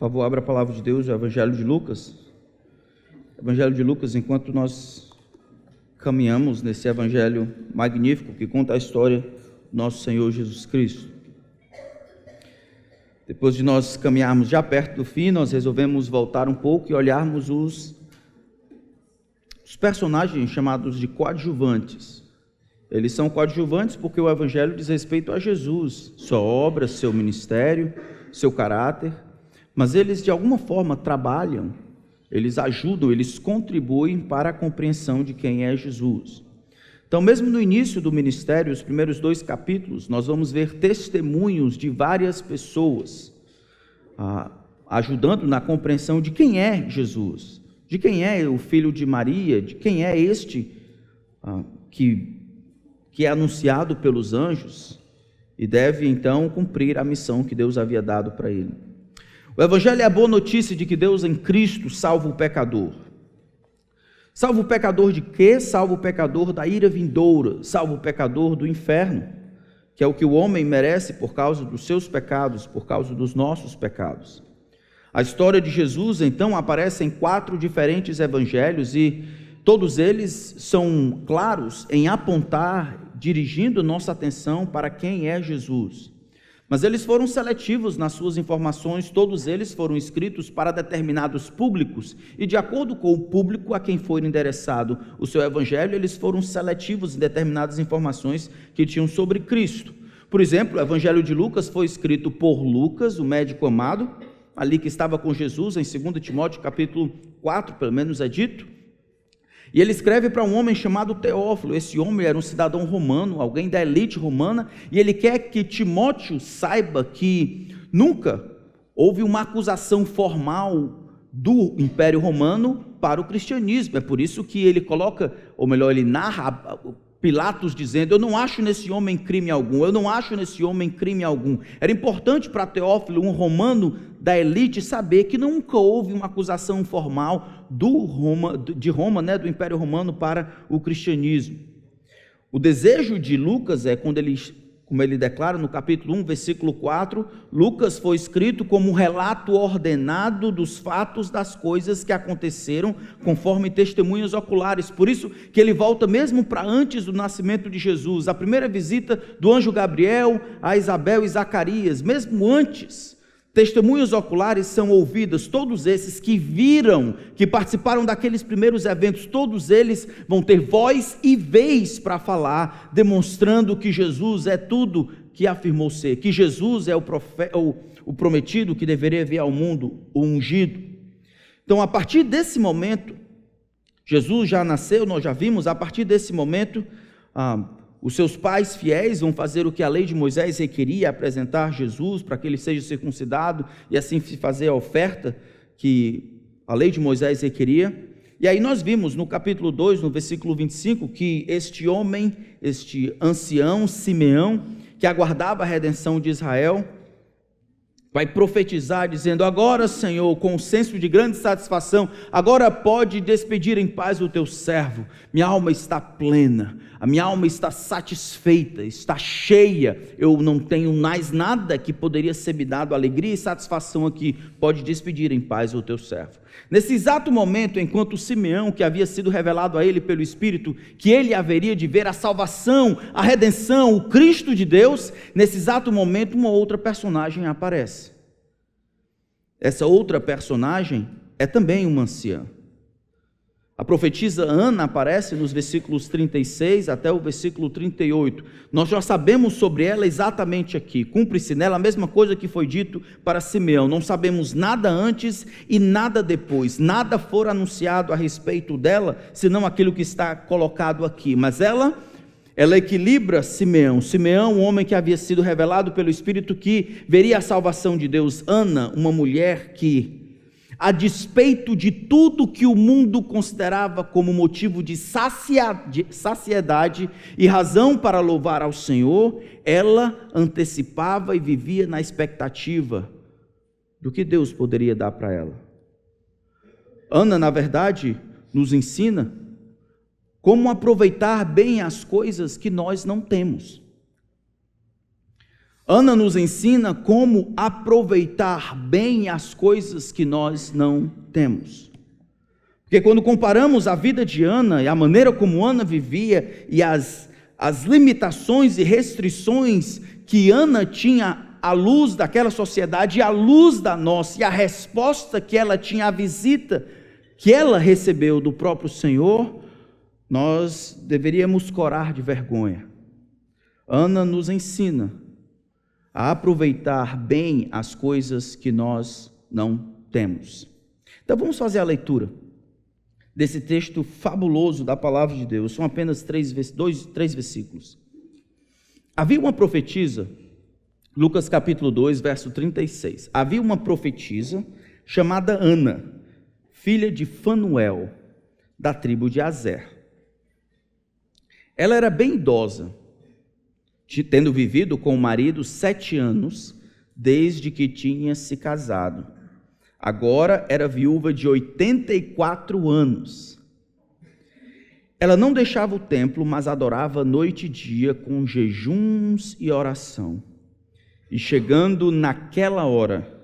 Por favor, abra a palavra de Deus, o Evangelho de Lucas. Evangelho de Lucas, enquanto nós caminhamos nesse Evangelho magnífico que conta a história do nosso Senhor Jesus Cristo. Depois de nós caminharmos já perto do fim, nós resolvemos voltar um pouco e olharmos os personagens chamados de coadjuvantes. Eles são coadjuvantes porque o Evangelho diz respeito a Jesus, sua obra, seu ministério, seu caráter, mas eles de alguma forma trabalham, eles ajudam, eles contribuem para a compreensão de quem é Jesus. Então, mesmo no início do ministério, os primeiros 2 capítulos, nós vamos ver testemunhos de várias pessoas, ajudando na compreensão de quem é Jesus, de quem é o filho de Maria, de quem é este que é anunciado pelos anjos e deve então cumprir a missão que Deus havia dado para ele. O Evangelho é a boa notícia de que Deus em Cristo salva o pecador. Salva o pecador de quê? Salva o pecador da ira vindoura, salva o pecador do inferno, que é o que o homem merece por causa dos seus pecados, por causa dos nossos pecados. A história de Jesus, então, aparece em 4 diferentes evangelhos e todos eles são claros em apontar, dirigindo nossa atenção para quem é Jesus. Mas eles foram seletivos nas suas informações, todos eles foram escritos para determinados públicos, e de acordo com o público a quem foi endereçado o seu evangelho, eles foram seletivos em determinadas informações que tinham sobre Cristo. Por exemplo, o evangelho de Lucas foi escrito por Lucas, o médico amado, ali que estava com Jesus, em 2 Timóteo capítulo 4, pelo menos é dito, e ele escreve para um homem chamado Teófilo. Esse homem era um cidadão romano, alguém da elite romana, e ele quer que Timóteo saiba que nunca houve uma acusação formal do Império Romano para o cristianismo. É por isso que ele coloca, ou melhor, ele narra Pilatos dizendo: eu não acho nesse homem crime algum, eu não acho nesse homem crime algum. Era importante para Teófilo, um romano da elite, saber que nunca houve uma acusação formal de Roma, do Império Romano para o cristianismo. O desejo de Lucas é, como ele declara no capítulo 1, versículo 4, Lucas foi escrito como um relato ordenado dos fatos das coisas que aconteceram, conforme testemunhas oculares. Por isso que ele volta mesmo para antes do nascimento de Jesus, a primeira visita do anjo Gabriel a Isabel e Zacarias, mesmo antes. Testemunhas oculares são ouvidas, todos esses que viram, que participaram daqueles primeiros eventos, todos eles vão ter voz e vez para falar, demonstrando que Jesus é tudo que afirmou ser, que Jesus é o prometido que deveria vir ao mundo, o ungido. Então, a partir desse momento, Jesus já nasceu, nós já vimos, a partir desse momento, os seus pais fiéis vão fazer o que a lei de Moisés requeria, apresentar Jesus para que ele seja circuncidado e assim se fazer a oferta que a lei de Moisés requeria. E aí nós vimos no capítulo 2, no versículo 25, que este homem, este ancião Simeão, que aguardava a redenção de Israel, vai profetizar dizendo: agora, Senhor, com um senso de grande satisfação, agora pode despedir em paz o teu servo. Minha alma está plena, a minha alma está satisfeita, está cheia, eu não tenho mais nada que poderia ser me dado alegria e satisfação aqui, pode despedir em paz o teu servo. Nesse exato momento, enquanto Simeão, que havia sido revelado a ele pelo Espírito, que ele haveria de ver a salvação, a redenção, o Cristo de Deus, nesse exato momento uma outra personagem aparece. Essa outra personagem é também uma anciã. A profetisa Ana aparece nos versículos 36 até o versículo 38. Nós já sabemos sobre ela exatamente aqui. Cumpre-se nela a mesma coisa que foi dito para Simeão. Não sabemos nada antes e nada depois. Nada for anunciado a respeito dela, senão aquilo que está colocado aqui. Mas ela equilibra Simeão. Simeão, um homem que havia sido revelado pelo Espírito que veria a salvação de Deus. Ana, uma mulher que, a despeito de tudo que o mundo considerava como motivo de saciedade e razão para louvar ao Senhor, ela antecipava e vivia na expectativa do que Deus poderia dar para ela. Ana, na verdade, nos ensina como aproveitar bem as coisas que nós não temos. Ana nos ensina como aproveitar bem as coisas que nós não temos. Porque quando comparamos a vida de Ana e a maneira como Ana vivia e as limitações e restrições que Ana tinha à luz daquela sociedade e à luz da nossa, e a resposta que ela tinha à visita que ela recebeu do próprio Senhor, nós deveríamos corar de vergonha. Ana nos ensina a aproveitar bem as coisas que nós não temos. Então vamos fazer a leitura desse texto fabuloso da palavra de Deus. São apenas três versículos. Havia uma profetisa, Lucas capítulo 2, verso 36. Havia uma profetisa chamada Ana, filha de Fanuel, da tribo de Azer. Ela era bem idosa, tendo vivido com o marido 7 anos, desde que tinha se casado. Agora era viúva de 84 anos. Ela não deixava o templo, mas adorava noite e dia com jejuns e oração. E chegando naquela hora,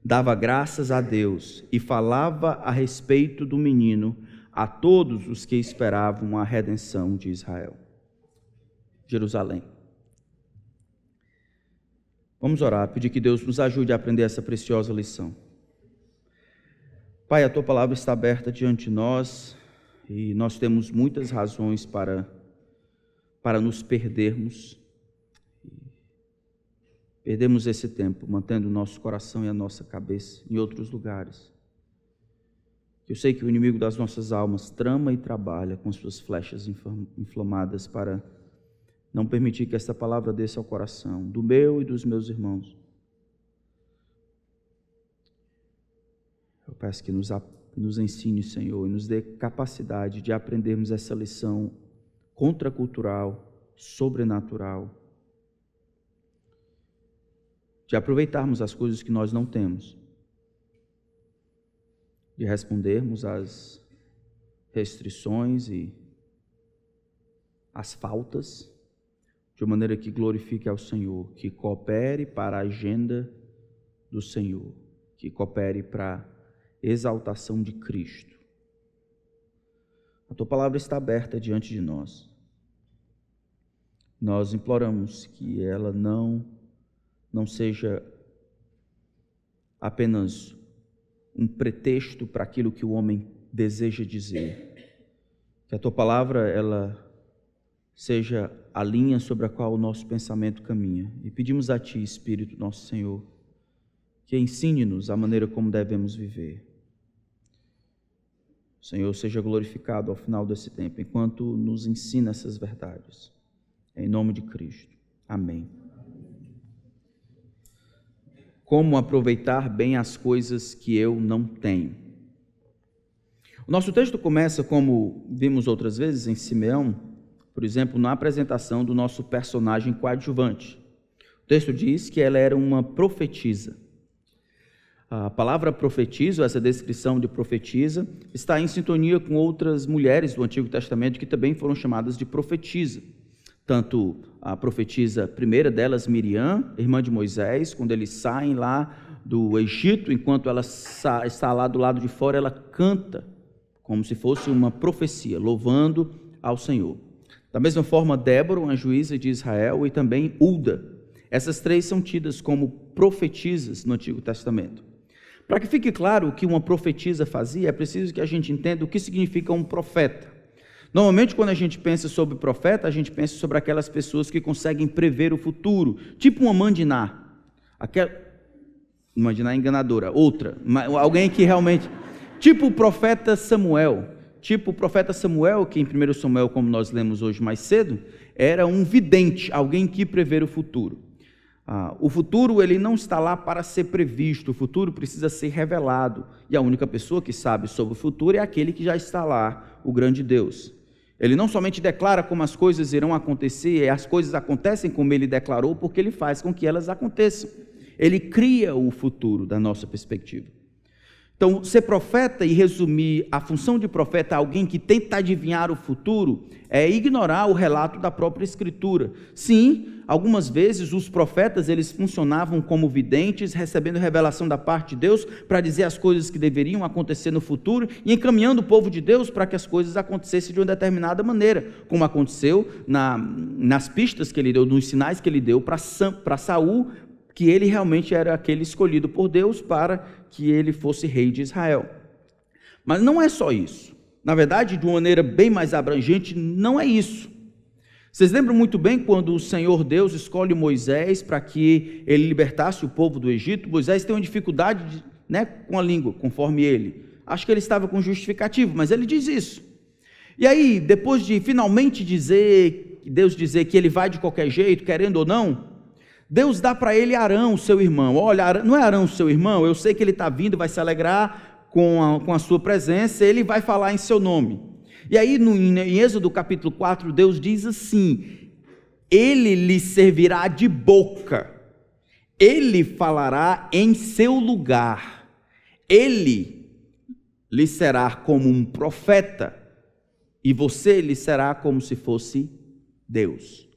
dava graças a Deus e falava a respeito do menino a todos os que esperavam a redenção de Israel. Jerusalém. Vamos orar, pedir que Deus nos ajude a aprender essa preciosa lição. Pai, a Tua palavra está aberta diante de nós e nós temos muitas razões para nos perdermos. Perdemos esse tempo, mantendo o nosso coração e a nossa cabeça em outros lugares. Eu sei que o inimigo das nossas almas trama e trabalha com suas flechas inflamadas para não permitir que esta palavra desça ao coração do meu e dos meus irmãos. Eu peço que nos ensine, Senhor, e nos dê capacidade de aprendermos essa lição contracultural, sobrenatural, de aproveitarmos as coisas que nós não temos, de respondermos às restrições e às faltas, de uma maneira que glorifique ao Senhor, que coopere para a agenda do Senhor, que coopere para a exaltação de Cristo. A Tua palavra está aberta diante de nós. Nós imploramos que ela não seja apenas um pretexto para aquilo que o homem deseja dizer. Que a Tua palavra, ela seja a linha sobre a qual o nosso pensamento caminha. E pedimos a Ti, Espírito nosso Senhor, que ensine-nos a maneira como devemos viver. O Senhor seja glorificado ao final desse tempo, enquanto nos ensina essas verdades. Em nome de Cristo. Amém. Como aproveitar bem as coisas que eu não tenho. O nosso texto começa, como vimos outras vezes em Simeão, por exemplo, na apresentação do nosso personagem coadjuvante. O texto diz que ela era uma profetisa. A palavra profetisa, essa descrição de profetisa, está em sintonia com outras mulheres do Antigo Testamento que também foram chamadas de profetisa. Tanto a profetisa primeira delas, Miriam, irmã de Moisés, quando eles saem lá do Egito, enquanto ela está lá do lado de fora, ela canta como se fosse uma profecia, louvando ao Senhor. Da mesma forma, Débora, uma juíza de Israel, e também Hulda. Essas três são tidas como profetisas no Antigo Testamento. Para que fique claro o que uma profetisa fazia, é preciso que a gente entenda o que significa um profeta. Normalmente, quando a gente pensa sobre profeta, a gente pensa sobre aquelas pessoas que conseguem prever o futuro, tipo uma mandiná. Mandiná enganadora, outra, alguém que realmente... Tipo o profeta Samuel. Tipo o profeta Samuel, que em 1 Samuel, como nós lemos hoje mais cedo, era um vidente, alguém que prevê o futuro. O futuro, ele não está lá para ser previsto, o futuro precisa ser revelado. E a única pessoa que sabe sobre o futuro é aquele que já está lá, o grande Deus. Ele não somente declara como as coisas irão acontecer, as coisas acontecem como ele declarou, porque ele faz com que elas aconteçam. Ele cria o futuro da nossa perspectiva. Então, ser profeta e resumir a função de profeta a alguém que tenta adivinhar o futuro é ignorar o relato da própria Escritura. Sim, algumas vezes os profetas eles funcionavam como videntes, recebendo revelação da parte de Deus para dizer as coisas que deveriam acontecer no futuro e encaminhando o povo de Deus para que as coisas acontecessem de uma determinada maneira, como aconteceu nas pistas que ele deu, nos sinais que ele deu para Saul, que ele realmente era aquele escolhido por Deus para que ele fosse rei de Israel. Mas não é só isso. Na verdade, de uma maneira bem mais abrangente, não é isso. Vocês lembram muito bem quando o Senhor Deus escolhe Moisés para que ele libertasse o povo do Egito? Moisés tem uma dificuldade, com a língua, conforme ele. Acho que ele estava com justificativo, mas ele diz isso. E aí, depois de finalmente Deus dizer que ele vai de qualquer jeito, querendo ou não, Deus dá para ele Arão, seu irmão. Olha, não é Arão, seu irmão? Eu sei que ele está vindo, vai se alegrar com a sua presença, ele vai falar em seu nome. E aí, em Êxodo capítulo 4, Deus diz assim: ele lhe servirá de boca, ele falará em seu lugar, ele lhe será como um profeta, e você lhe será como se fosse Deus.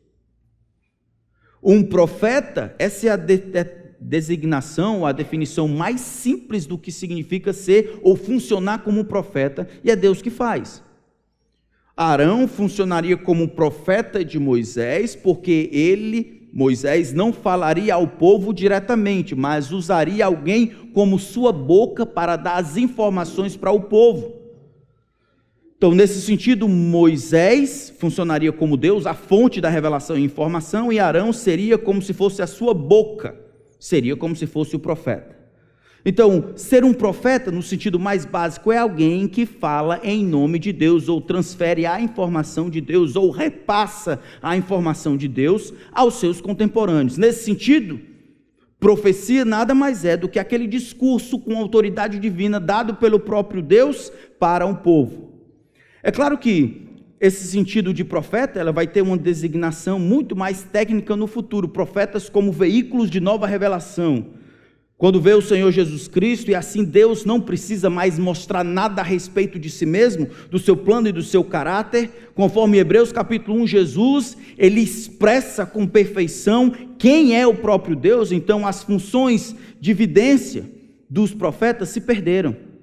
Um profeta, essa é a designação, a definição mais simples do que significa ser ou funcionar como um profeta, e é Deus que faz. Arão funcionaria como profeta de Moisés, porque Moisés, não falaria ao povo diretamente, mas usaria alguém como sua boca para dar as informações para o povo. Então, nesse sentido, Moisés funcionaria como Deus, a fonte da revelação e informação, e Arão seria como se fosse a sua boca, seria como se fosse o profeta. Então, ser um profeta, no sentido mais básico, é alguém que fala em nome de Deus, ou transfere a informação de Deus, ou repassa a informação de Deus aos seus contemporâneos. Nesse sentido, profecia nada mais é do que aquele discurso com autoridade divina dado pelo próprio Deus para um povo. É claro que esse sentido de profeta, ela vai ter uma designação muito mais técnica no futuro, profetas como veículos de nova revelação. Quando vê o Senhor Jesus Cristo, e assim Deus não precisa mais mostrar nada a respeito de si mesmo, do seu plano e do seu caráter, conforme Hebreus capítulo 1, Jesus, ele expressa com perfeição quem é o próprio Deus, então as funções de evidência dos profetas se perderam.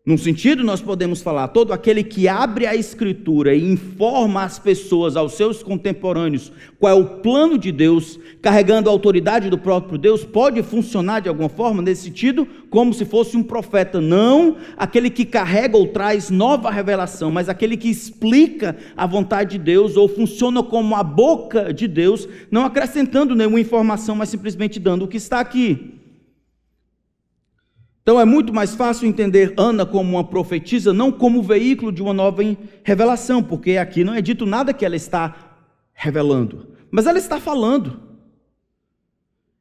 Num sentido, nós podemos falar, todo aquele que abre a Escritura e informa as pessoas, aos seus contemporâneos, qual é o plano de Deus, carregando a autoridade do próprio Deus, pode funcionar de alguma forma, nesse sentido, como se fosse um profeta. Não aquele que carrega ou traz nova revelação, mas aquele que explica a vontade de Deus, ou funciona como a boca de Deus, não acrescentando nenhuma informação, mas simplesmente dando o que está aqui. Então é muito mais fácil entender Ana como uma profetisa, não como veículo de uma nova revelação, porque aqui não é dito nada que ela está revelando, mas ela está falando.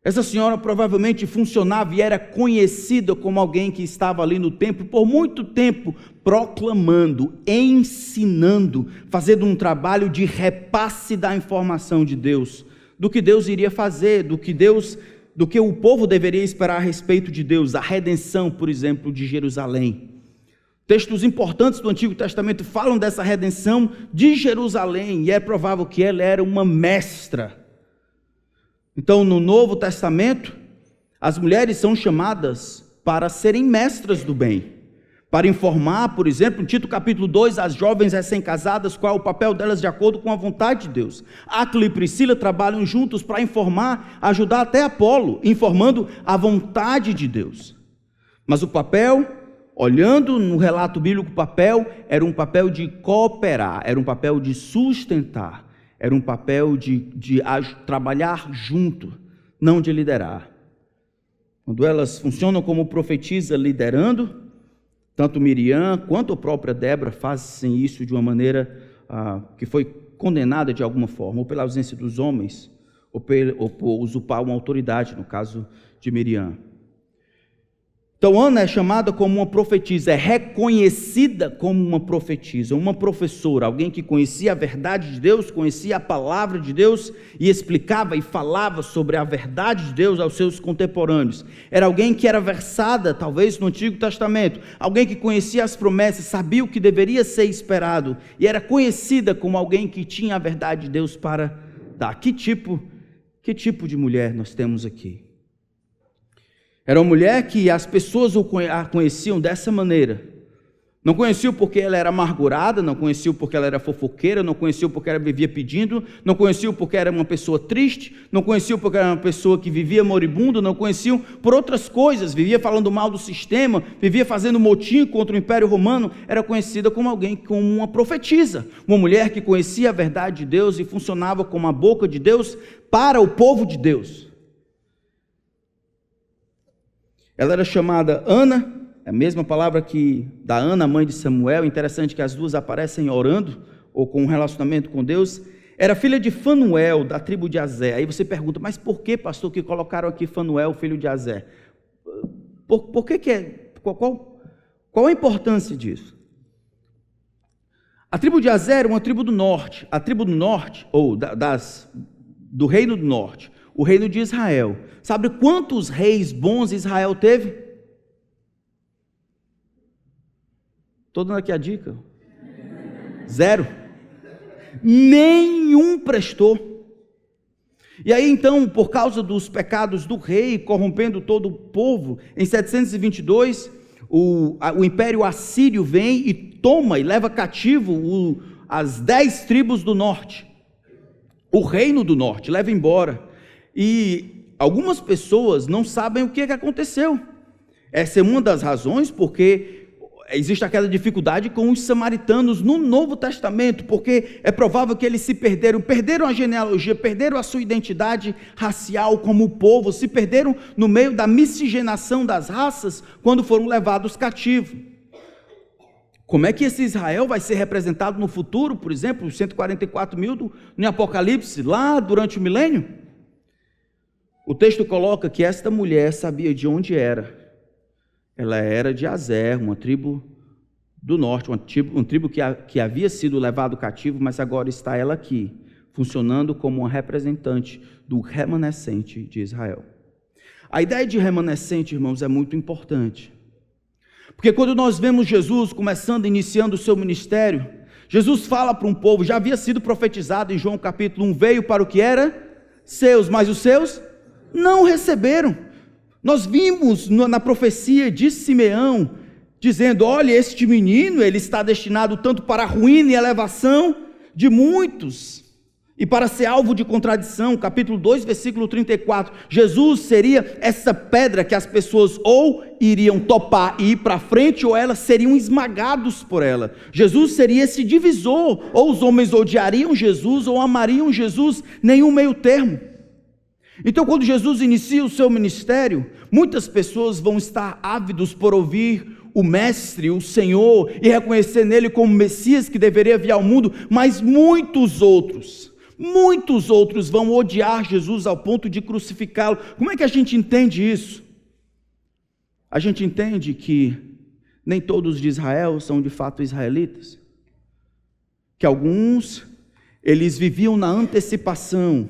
Essa senhora provavelmente funcionava e era conhecida como alguém que estava ali no templo por muito tempo, proclamando, ensinando, fazendo um trabalho de repasse da informação de Deus, do que Deus iria fazer, do que o povo deveria esperar a respeito de Deus, a redenção, por exemplo, de Jerusalém. Textos importantes do Antigo Testamento falam dessa redenção de Jerusalém, e é provável que ela era uma mestra. Então, no Novo Testamento, as mulheres são chamadas para serem mestras do bem, para informar, por exemplo, no Tito capítulo 2, as jovens recém-casadas, qual é o papel delas de acordo com a vontade de Deus. Áquila e Priscila trabalham juntos para informar, ajudar até Apolo, informando a vontade de Deus. Mas o papel, olhando no relato bíblico, o papel era um papel de cooperar, era um papel de sustentar, era um papel de trabalhar junto, não de liderar. Quando elas funcionam como profetisa liderando, tanto Miriam quanto a própria Débora fazem isso de uma maneira que foi condenada de alguma forma, ou pela ausência dos homens, ou por usurpar uma autoridade, no caso de Miriam. Então Ana é chamada como uma profetisa, é reconhecida como uma profetisa, uma professora, alguém que conhecia a verdade de Deus, conhecia a palavra de Deus e explicava e falava sobre a verdade de Deus aos seus contemporâneos. Era alguém que era versada, talvez, no Antigo Testamento, alguém que conhecia as promessas, sabia o que deveria ser esperado e era conhecida como alguém que tinha a verdade de Deus para dar. Que tipo de mulher nós temos aqui? Era uma mulher que as pessoas a conheciam dessa maneira. Não conheciam porque ela era amargurada, não conheciam porque ela era fofoqueira, não conheciam porque ela vivia pedindo, não conheciam porque era uma pessoa triste, não conheciam porque era uma pessoa que vivia moribundo, não conheciam por outras coisas, vivia falando mal do sistema, vivia fazendo motim contra o Império Romano. Era conhecida como alguém, como uma profetisa, uma mulher que conhecia a verdade de Deus e funcionava como a boca de Deus para o povo de Deus. Ela era chamada Ana, a mesma palavra que da Ana, mãe de Samuel. Interessante que as duas aparecem orando, ou com um relacionamento com Deus. Era filha de Fanuel, da tribo de Aser. Aí você pergunta, mas por que, pastor, que colocaram aqui Fanuel, filho de Aser? Por que é? Qual a importância disso? A tribo de Aser era uma tribo do norte. A tribo do norte, ou do reino do norte, o reino de Israel. Sabe quantos reis bons Israel teve? Estou dando aqui a dica. 0. Nenhum prestou. E aí então, por causa dos pecados do rei, corrompendo todo o povo, em 722, o Império Assírio vem e toma e leva cativo as 10 tribos do norte. O reino do norte, leva embora. E algumas pessoas não sabem o que aconteceu. Essa é uma das razões porque existe aquela dificuldade com os samaritanos no Novo Testamento, porque é provável que eles se perderam a genealogia, perderam a sua identidade racial como povo, se perderam no meio da miscigenação das raças quando foram levados cativos. Como é que esse Israel vai ser representado no futuro, por exemplo, os 144 mil no Apocalipse, lá durante o milênio? O texto coloca que esta mulher sabia de onde era. Ela era de Aser, uma tribo do norte, uma tribo que havia sido levado cativo, mas agora está ela aqui, funcionando como uma representante do remanescente de Israel. A ideia de remanescente, irmãos, é muito importante. Porque quando nós vemos Jesus iniciando o seu ministério, Jesus fala para um povo, já havia sido profetizado em João capítulo 1, veio para o que era seus, mas os seus não receberam. Nós vimos na profecia de Simeão, dizendo, olha, este menino, ele está destinado tanto para a ruína e elevação de muitos, e para ser alvo de contradição. Capítulo 2, versículo 34, Jesus seria essa pedra que as pessoas ou iriam topar e ir para frente, ou elas seriam esmagados por ela. Jesus seria esse divisor, ou os homens odiariam Jesus, ou amariam Jesus, nenhum meio termo. Então, quando Jesus inicia o seu ministério, muitas pessoas vão estar ávidos por ouvir o Mestre, o Senhor, e reconhecer nele como Messias que deveria vir ao mundo, mas muitos outros vão odiar Jesus ao ponto de crucificá-lo. Como é que a gente entende isso? A gente entende que nem todos de Israel são de fato israelitas, que alguns, eles viviam na antecipação,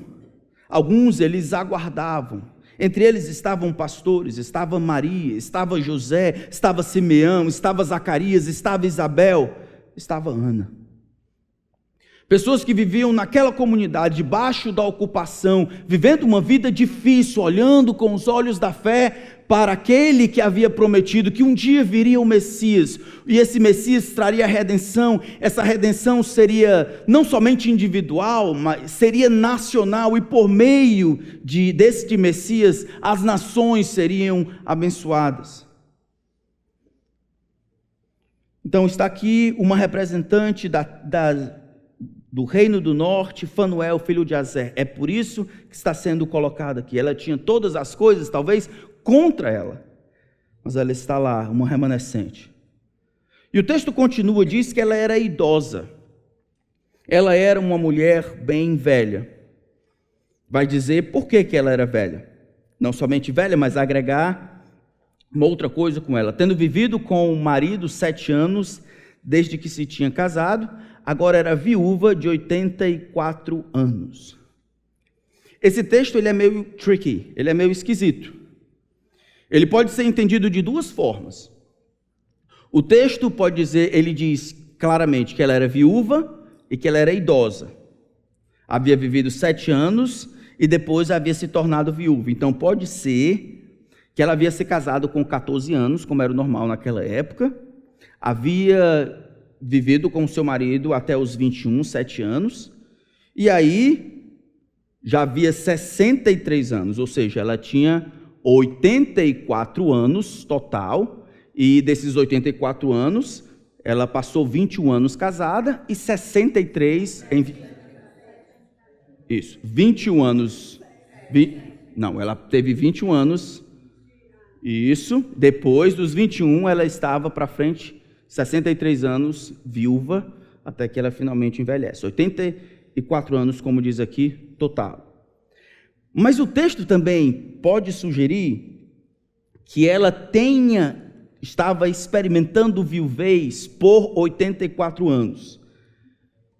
alguns eles aguardavam. Entre eles estavam pastores, estava Maria, estava José, estava Simeão, estava Zacarias, estava Isabel, estava Ana. Pessoas que viviam naquela comunidade, debaixo da ocupação, vivendo uma vida difícil, olhando com os olhos da fé para aquele que havia prometido que um dia viria o Messias, e esse Messias traria redenção. Essa redenção seria não somente individual, mas seria nacional, e por meio deste Messias, as nações seriam abençoadas. Então está aqui uma representante do reino do norte, Fanuel, filho de Aser. É por isso que está sendo colocada aqui. Ela tinha todas as coisas, talvez, contra ela, mas ela está lá, uma remanescente. E o texto continua, diz que ela era idosa. Ela era uma mulher bem velha. Vai dizer por que ela era velha. Não somente velha, mas agregar uma outra coisa com ela. Tendo vivido com o marido 7 anos, desde que se tinha casado, agora era viúva de 84 anos. Esse texto ele é meio tricky, ele é meio esquisito. Ele pode ser entendido de duas formas. O texto pode dizer, ele diz claramente que ela era viúva e que ela era idosa. Havia vivido 7 anos e depois havia se tornado viúva. Então pode ser que ela havia se casado com 14 anos, como era o normal naquela época. Havia vivido com seu marido até os 21, 7 anos. E aí já havia 63 anos, ou seja, ela tinha 84 anos total. E desses 84 anos, ela passou 21 anos casada e 63 em... Isso, 21 anos... Não, ela teve 21 anos. Isso, depois dos 21, ela estava para frente, 63 anos, viúva, até que ela finalmente envelhece. 84 anos, como diz aqui, total. Mas o texto também pode sugerir que ela estava experimentando viuvez por 84 anos.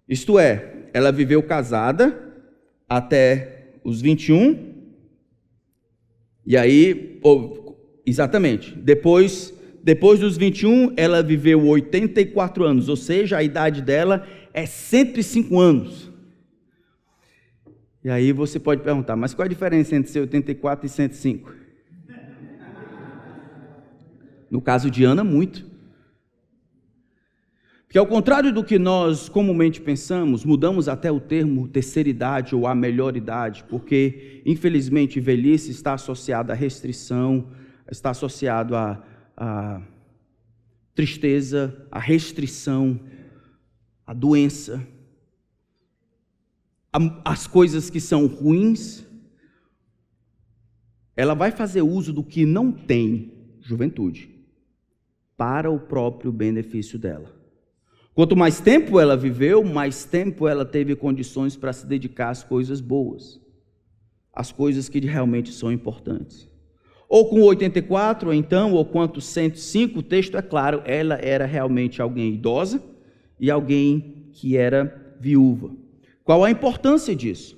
Isto é, ela viveu casada até os 21, e aí, exatamente, depois dos 21, ela viveu 84 anos, ou seja, a idade dela é 105 anos. E aí você pode perguntar, mas qual a diferença entre ser 84 e 105? No caso de Ana, muito. Porque ao contrário do que nós comumente pensamos, mudamos até o termo terceira idade ou a melhor idade, porque infelizmente velhice está associado à restrição, está associado à tristeza, à restrição, à doença, às coisas que são ruins. Ela vai fazer uso do que não tem, juventude, para o próprio benefício dela. Quanto mais tempo ela viveu, mais tempo ela teve condições para se dedicar às coisas boas, às coisas que realmente são importantes. Ou com 84, então, ou quanto 105, o texto é claro, ela era realmente alguém idosa e alguém que era viúva. Qual a importância disso?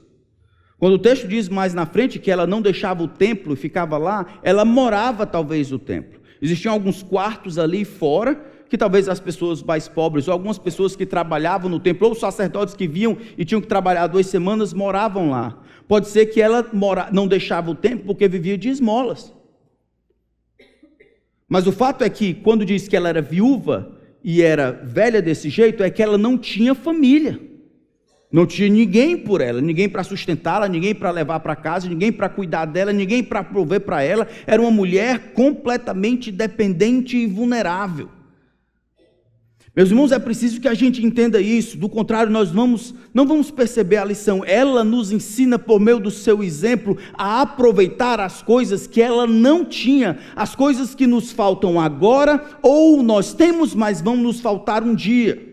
Quando o texto diz mais na frente que ela não deixava o templo e ficava lá, ela morava talvez no templo. Existiam alguns quartos ali fora, que talvez as pessoas mais pobres, ou algumas pessoas que trabalhavam no templo, ou os sacerdotes que vinham e tinham que trabalhar 2 semanas, moravam lá. Pode ser que ela não deixava o templo porque vivia de esmolas. Mas o fato é que, quando diz que ela era viúva e era velha desse jeito, é que ela não tinha família. Não tinha ninguém por ela, ninguém para sustentá-la, ninguém para levar para casa, ninguém para cuidar dela, ninguém para prover para ela. Era uma mulher completamente dependente e vulnerável. Meus irmãos, é preciso que a gente entenda isso, do contrário nós não vamos perceber a lição. Ela nos ensina por meio do seu exemplo a aproveitar as coisas que ela não tinha, as coisas que nos faltam agora, ou nós temos, mas vão nos faltar um dia.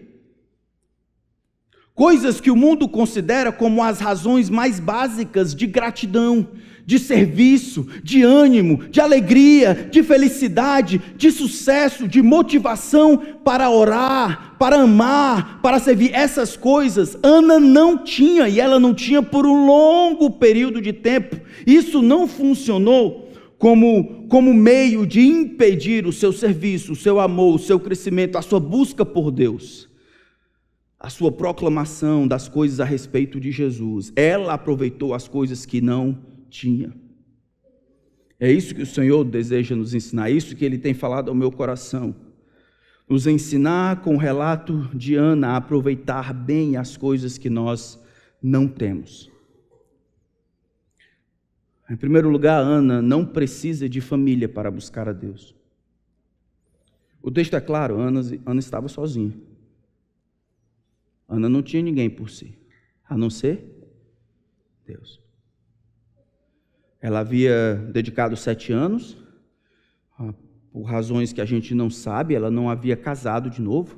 Coisas que o mundo considera como as razões mais básicas de gratidão, de serviço, de ânimo, de alegria, de felicidade, de sucesso, de motivação para orar, para amar, para servir. Essas coisas Ana não tinha, e ela não tinha por um longo período de tempo. Isso não funcionou como meio de impedir o seu serviço, o seu amor, o seu crescimento, a sua busca por Deus, a sua proclamação das coisas a respeito de Jesus. Ela aproveitou as coisas que não tinha. É isso que o Senhor deseja nos ensinar, é isso que Ele tem falado ao meu coração, nos ensinar com o relato de Ana a aproveitar bem as coisas que nós não temos. Em primeiro lugar, Ana não precisa de família para buscar a Deus. O texto é claro, Ana estava sozinha. Ana não tinha ninguém por si, a não ser Deus. Ela havia dedicado 7 anos, por razões que a gente não sabe, ela não havia casado de novo,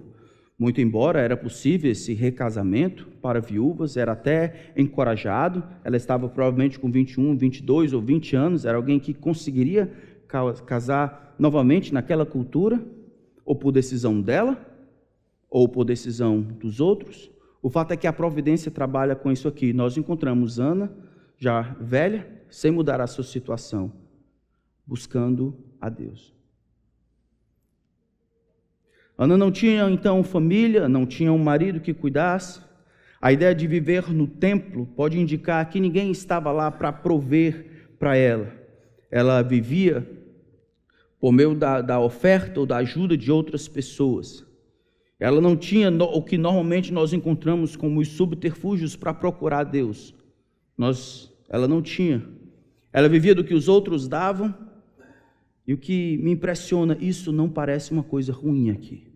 muito embora era possível esse recasamento para viúvas, era até encorajado. Ela estava provavelmente com 21, 22 ou 20 anos, era alguém que conseguiria casar novamente naquela cultura, ou por decisão dela, ou por decisão dos outros. O fato é que a providência trabalha com isso aqui. Nós encontramos Ana, já velha, sem mudar a sua situação, buscando a Deus. Ana não tinha então família, não tinha um marido que cuidasse. A ideia de viver no templo pode indicar que ninguém estava lá para prover para ela. Ela vivia por meio da oferta ou da ajuda de outras pessoas. Ela não tinha o que normalmente nós encontramos como os subterfúgios para procurar Deus. Ela não tinha. Ela vivia do que os outros davam. E o que me impressiona, isso não parece uma coisa ruim aqui.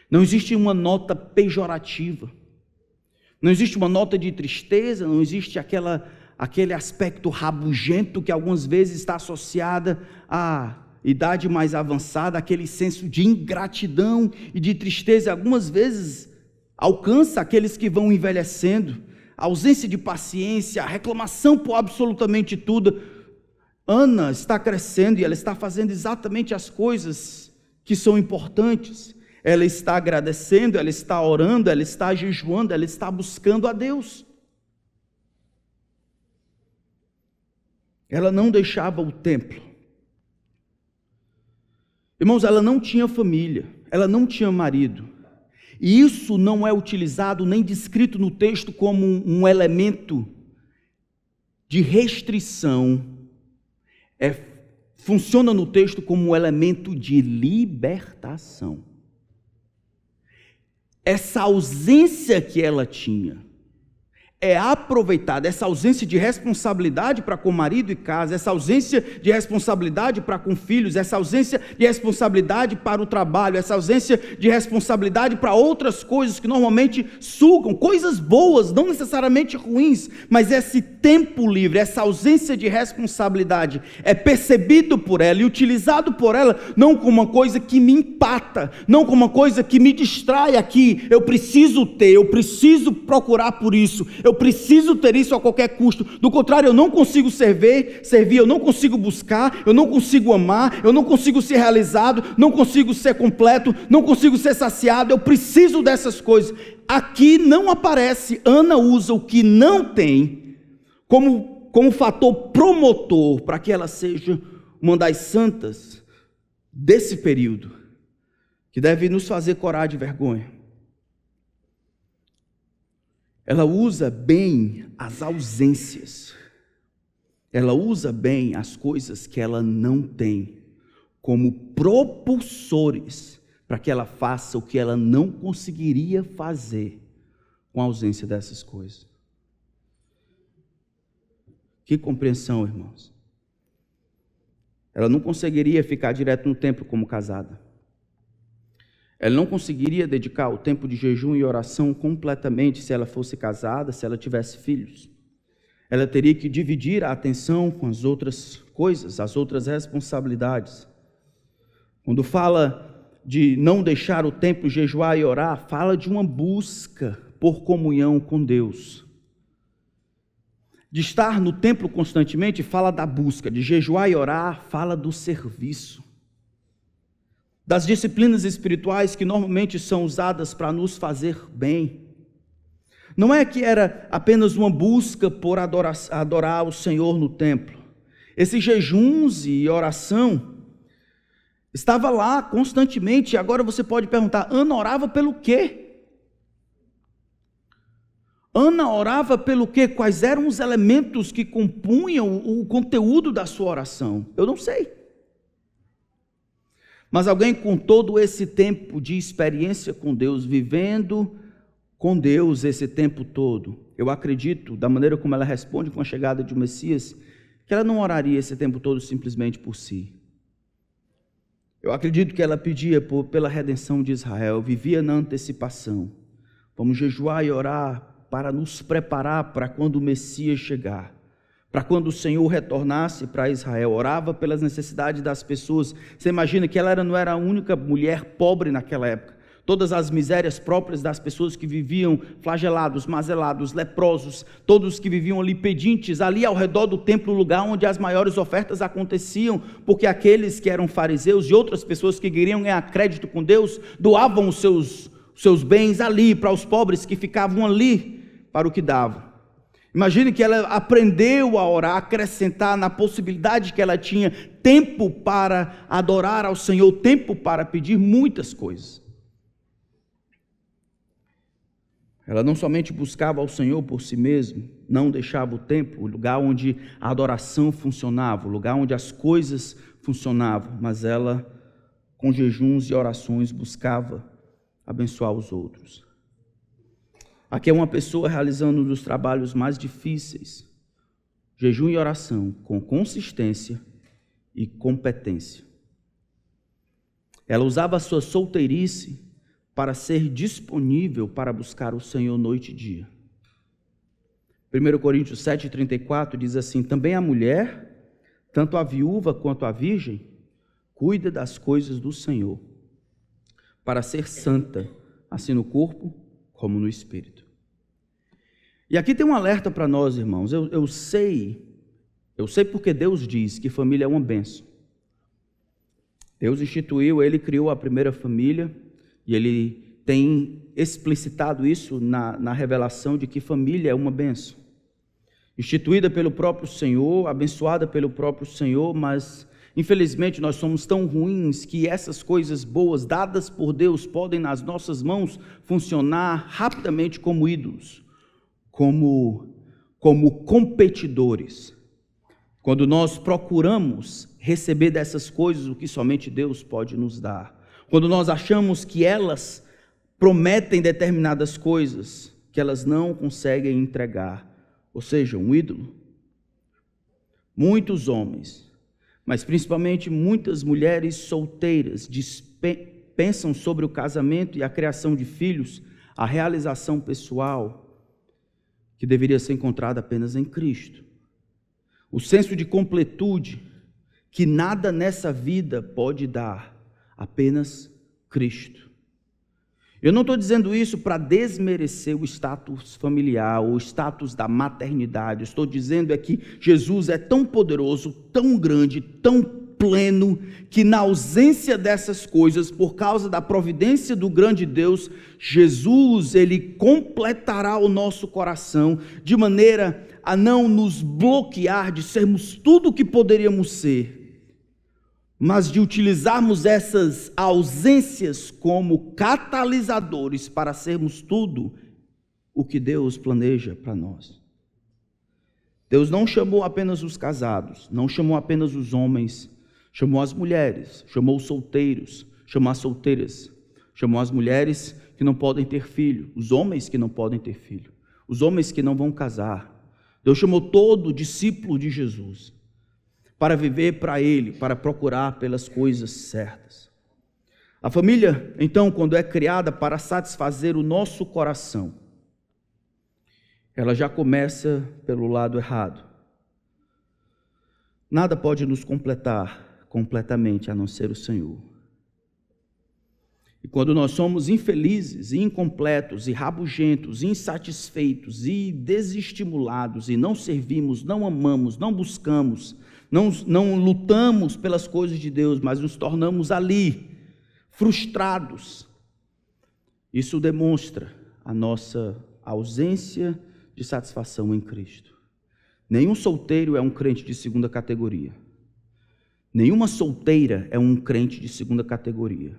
Não existe uma nota pejorativa. Não existe uma nota de tristeza, não existe aquele aspecto rabugento que algumas vezes está associada à idade mais avançada, aquele senso de ingratidão e de tristeza, algumas vezes alcança aqueles que vão envelhecendo, a ausência de paciência, a reclamação por absolutamente tudo. Ana está crescendo e ela está fazendo exatamente as coisas que são importantes. Ela está agradecendo, ela está orando, ela está jejuando, ela está buscando a Deus. Ela não deixava o templo. Irmãos, ela não tinha família, ela não tinha marido. E isso não é utilizado nem descrito no texto como um elemento de restrição. Funciona no texto como um elemento de libertação. Essa ausência que ela tinha é aproveitada, essa ausência de responsabilidade para com marido e casa, essa ausência de responsabilidade para com filhos, essa ausência de responsabilidade para o trabalho, essa ausência de responsabilidade para outras coisas que normalmente sugam, coisas boas, não necessariamente ruins, mas esse tempo livre, essa ausência de responsabilidade é percebido por ela e utilizado por ela não como uma coisa que me empata, não como uma coisa que me distrai aqui, eu preciso ter, eu preciso procurar por isso, eu preciso ter isso a qualquer custo, do contrário eu não consigo servir, eu não consigo buscar, eu não consigo amar, eu não consigo ser realizado, não consigo ser completo, não consigo ser saciado, eu preciso dessas coisas. Aqui não aparece, Ana usa o que não tem como fator promotor para que ela seja uma das santas desse período, que deve nos fazer corar de vergonha. Ela usa bem as ausências, ela usa bem as coisas que ela não tem, como propulsores para que ela faça o que ela não conseguiria fazer com a ausência dessas coisas. Que compreensão, irmãos. Ela não conseguiria ficar direto no templo como casada. Ela não conseguiria dedicar o tempo de jejum e oração completamente se ela fosse casada, se ela tivesse filhos. Ela teria que dividir a atenção com as outras coisas, as outras responsabilidades. Quando fala de não deixar o templo jejuar e orar, fala de uma busca por comunhão com Deus. De estar no templo constantemente, fala da busca. De jejuar e orar, fala do serviço. Das disciplinas espirituais que normalmente são usadas para nos fazer bem. Não é que era apenas uma busca por adorar o Senhor no templo. Esses jejuns e oração estava lá constantemente. Agora você pode perguntar, Ana orava pelo quê? Ana orava pelo quê? Quais eram os elementos que compunham o conteúdo da sua oração? Eu não sei. Mas alguém com todo esse tempo de experiência com Deus, vivendo com Deus esse tempo todo, eu acredito, da maneira como ela responde com a chegada de Messias, que ela não oraria esse tempo todo simplesmente por si. Eu acredito que ela pedia pela redenção de Israel, vivia na antecipação. Vamos jejuar e orar para nos preparar para quando o Messias chegar. Para quando o Senhor retornasse para Israel, orava pelas necessidades das pessoas. Você imagina que ela não era a única mulher pobre naquela época. todas as misérias próprias das pessoas que viviam flagelados, mazelados, leprosos, todos que viviam ali pedintes, ali ao redor do templo, lugar onde as maiores ofertas aconteciam, porque aqueles que eram fariseus e outras pessoas que queriam ganhar crédito com Deus, doavam os seus bens ali para os pobres que ficavam ali para o que davam. Imagine que ela aprendeu a orar, acrescentar na possibilidade que ela tinha tempo para adorar ao Senhor, tempo para pedir muitas coisas. Ela não somente buscava ao Senhor por si mesma, não deixava o templo, o lugar onde a adoração funcionava, o lugar onde as coisas funcionavam, mas ela, com jejuns e orações, buscava abençoar os outros. Aqui é uma pessoa realizando um dos trabalhos mais difíceis, jejum e oração, com consistência e competência. Ela usava a sua solteirice para ser disponível para buscar o Senhor noite e dia. 1 Coríntios 7,34 diz assim: também a mulher, tanto a viúva quanto a virgem, cuida das coisas do Senhor, para ser santa, assim no corpo como no espírito. E aqui tem um alerta para nós, irmãos. Eu sei porque Deus diz que família é uma bênção. Deus instituiu, Ele criou a primeira família, e Ele tem explicitado isso na revelação de que família é uma bênção. Instituída pelo próprio Senhor, abençoada pelo próprio Senhor, mas infelizmente nós somos tão ruins que essas coisas boas dadas por Deus podem nas nossas mãos funcionar rapidamente como ídolos, como competidores. Quando nós procuramos receber dessas coisas o que somente Deus pode nos dar, quando nós achamos que elas prometem determinadas coisas que elas não conseguem entregar, ou seja, um ídolo. Muitos homens, mas principalmente muitas mulheres solteiras pensam sobre o casamento e a criação de filhos, a realização pessoal, que deveria ser encontrada apenas em Cristo. O senso de completude que nada nessa vida pode dar, apenas Cristo. Eu não estou dizendo isso para desmerecer o status familiar ou o status da maternidade. Estou dizendo que Jesus é tão poderoso, tão grande, tão pleno, que na ausência dessas coisas, por causa da providência do grande Deus, Jesus, Ele completará o nosso coração, de maneira a não nos bloquear de sermos tudo o que poderíamos ser, mas de utilizarmos essas ausências como catalisadores para sermos tudo o que Deus planeja para nós. Deus não chamou apenas os casados, não chamou apenas os homens, chamou as mulheres, chamou os solteiros, chamou as solteiras, chamou as mulheres que não podem ter filho, os homens que não podem ter filho, os homens que não vão casar. Deus chamou todo discípulo de Jesus para viver para Ele, para procurar pelas coisas certas. A família, então, quando é criada para satisfazer o nosso coração, ela já começa pelo lado errado. Nada pode nos completar completamente a não ser o Senhor. E quando nós somos infelizes, e incompletos, e rabugentos, e insatisfeitos, e desestimulados, e não servimos, não amamos, não buscamos, não lutamos pelas coisas de Deus, mas nos tornamos ali, frustrados, isso demonstra a nossa ausência de satisfação em Cristo. Nenhum solteiro é um crente de segunda categoria. Nenhuma solteira é um crente de segunda categoria.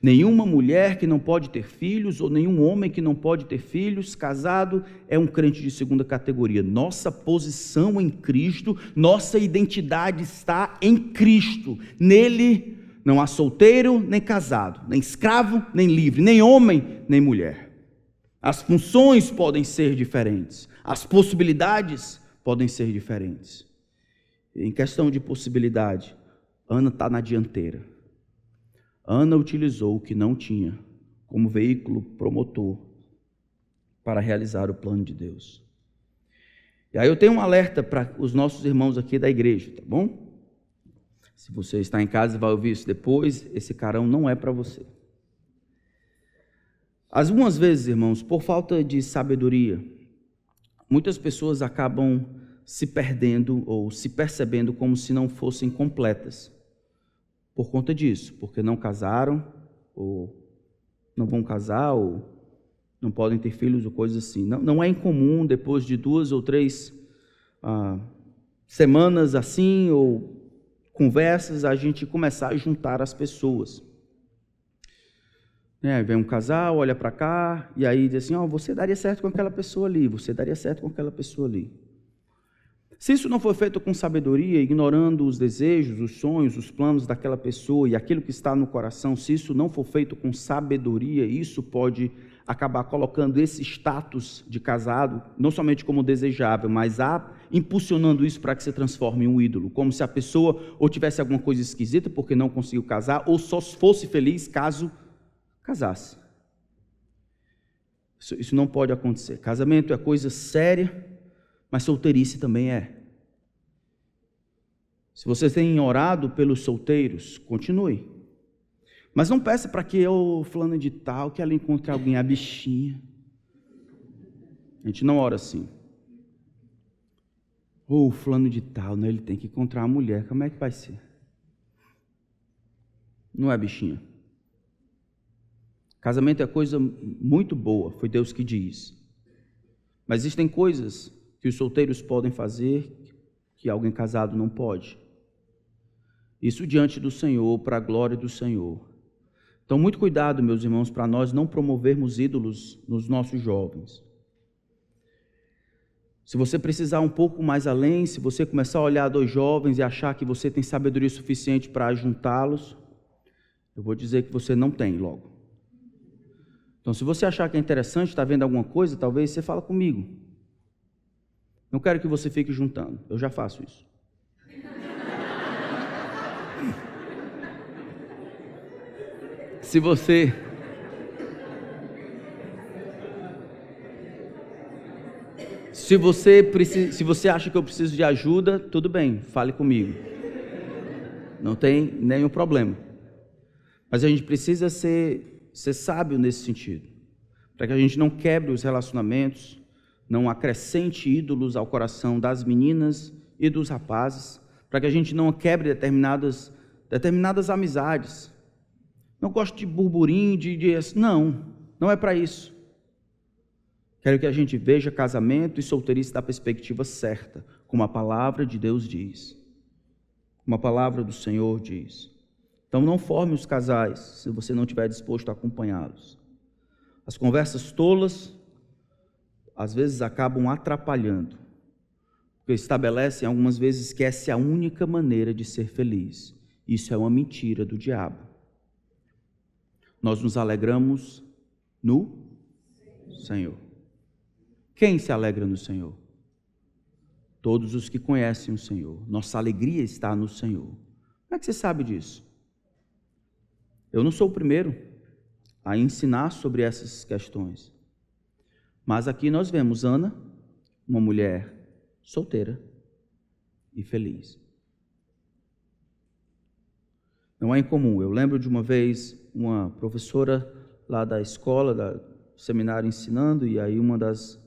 Nenhuma mulher que não pode ter filhos, ou nenhum homem que não pode ter filhos, casado, é um crente de segunda categoria. Nossa posição em Cristo, nossa identidade está em Cristo. Nele não há solteiro, nem casado, nem escravo, nem livre, nem homem, nem mulher. As funções podem ser diferentes, as possibilidades podem ser diferentes. Em questão de possibilidade, Ana está na dianteira. Ana utilizou o que não tinha como veículo promotor para realizar o plano de Deus. E aí eu tenho um alerta para os nossos irmãos aqui da igreja, tá bom? Se você está em casa e vai ouvir isso depois, esse carão não é para você. Algumas vezes, irmãos, por falta de sabedoria, muitas pessoas acabam se perdendo ou se percebendo como se não fossem completas. Por conta disso, porque não casaram, ou não vão casar, ou não podem ter filhos, ou coisas assim. Não é incomum, depois de 2 ou 3 semanas assim, ou conversas, a gente começar a juntar as pessoas. Vem um casal, olha para cá, e aí diz assim, você daria certo com aquela pessoa ali, você daria certo com aquela pessoa ali. Se isso não for feito com sabedoria, ignorando os desejos, os sonhos, os planos daquela pessoa e aquilo que está no coração, se isso não for feito com sabedoria, isso pode acabar colocando esse status de casado, não somente como desejável, mas impulsionando isso para que se transforme em um ídolo, como se a pessoa ou tivesse alguma coisa esquisita porque não conseguiu casar, ou só fosse feliz caso casasse. Isso não pode acontecer. Casamento é coisa séria, mas solteirice também é. Se você tem orado pelos solteiros, continue. Mas não peça para que eu, fulano de tal, que ela encontre alguém, a bichinha. A gente não ora assim. Ou fulano de tal, né, ele tem que encontrar uma mulher, como é que vai ser? Não é bichinha. Casamento é coisa muito boa, foi Deus que diz. Mas existem coisas que os solteiros podem fazer que alguém casado não pode. Isso diante do Senhor, para a glória do Senhor. Então, muito cuidado, meus irmãos, para nós não promovermos ídolos nos nossos jovens. Se você precisar um pouco mais além, se você começar a olhar 2 jovens e achar que você tem sabedoria suficiente para juntá-los, eu vou dizer que você não tem logo. Então, se você achar que é interessante, está vendo alguma coisa, talvez você fala comigo. Não quero que você fique juntando, eu já faço isso. Se você acha que eu preciso de ajuda, tudo bem, fale comigo. Não tem nenhum problema. Mas a gente precisa ser sábio nesse sentido, para que a gente não quebre os relacionamentos, não acrescente ídolos ao coração das meninas e dos rapazes, para que a gente não quebre determinadas amizades. Não gosto de burburinho, não é para isso. Quero que a gente veja casamento e solteirice da perspectiva certa, como a palavra de Deus diz, como a palavra do Senhor diz. Então não forme os casais, se você não estiver disposto a acompanhá-los. As conversas tolas, às vezes acabam atrapalhando, porque estabelecem algumas vezes que essa é a única maneira de ser feliz. Isso é uma mentira do diabo. Nós nos alegramos no Senhor. Quem se alegra no Senhor? Todos os que conhecem o Senhor. Nossa alegria está no Senhor. Como é que você sabe disso? Eu não sou o primeiro a ensinar sobre essas questões. Mas aqui nós vemos Ana, uma mulher solteira e feliz. Não é incomum. Eu lembro de uma vez uma professora lá da escola, do seminário ensinando, e aí uma das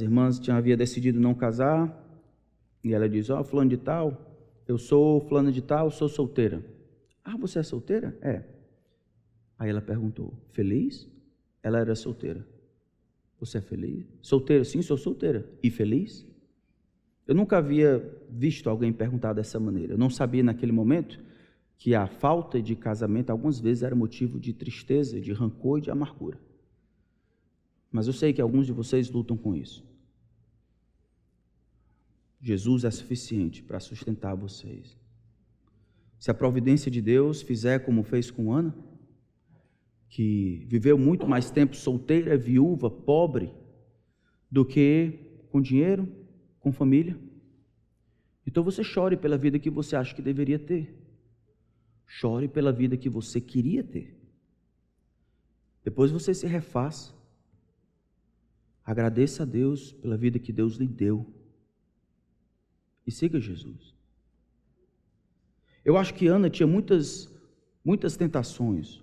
irmãs havia decidido não casar, e ela diz, fulano de tal, eu sou fulano de tal, sou solteira. Você é solteira? É. Aí ela perguntou, feliz? Ela era solteira. Você é feliz? Solteira? Sim, sou solteira. E feliz? Eu nunca havia visto alguém perguntar dessa maneira. Eu não sabia naquele momento que a falta de casamento algumas vezes era motivo de tristeza, de rancor e de amargura. Mas eu sei que alguns de vocês lutam com isso. Jesus é suficiente para sustentar vocês. Se a providência de Deus fizer como fez com Ana, que viveu muito mais tempo solteira, viúva, pobre, do que com dinheiro, com família, então você chore pela vida que você acha que deveria ter. Chore pela vida que você queria ter. Depois você se refaça. Agradeça a Deus pela vida que Deus lhe deu. E siga Jesus. Eu acho que Ana tinha muitas tentações.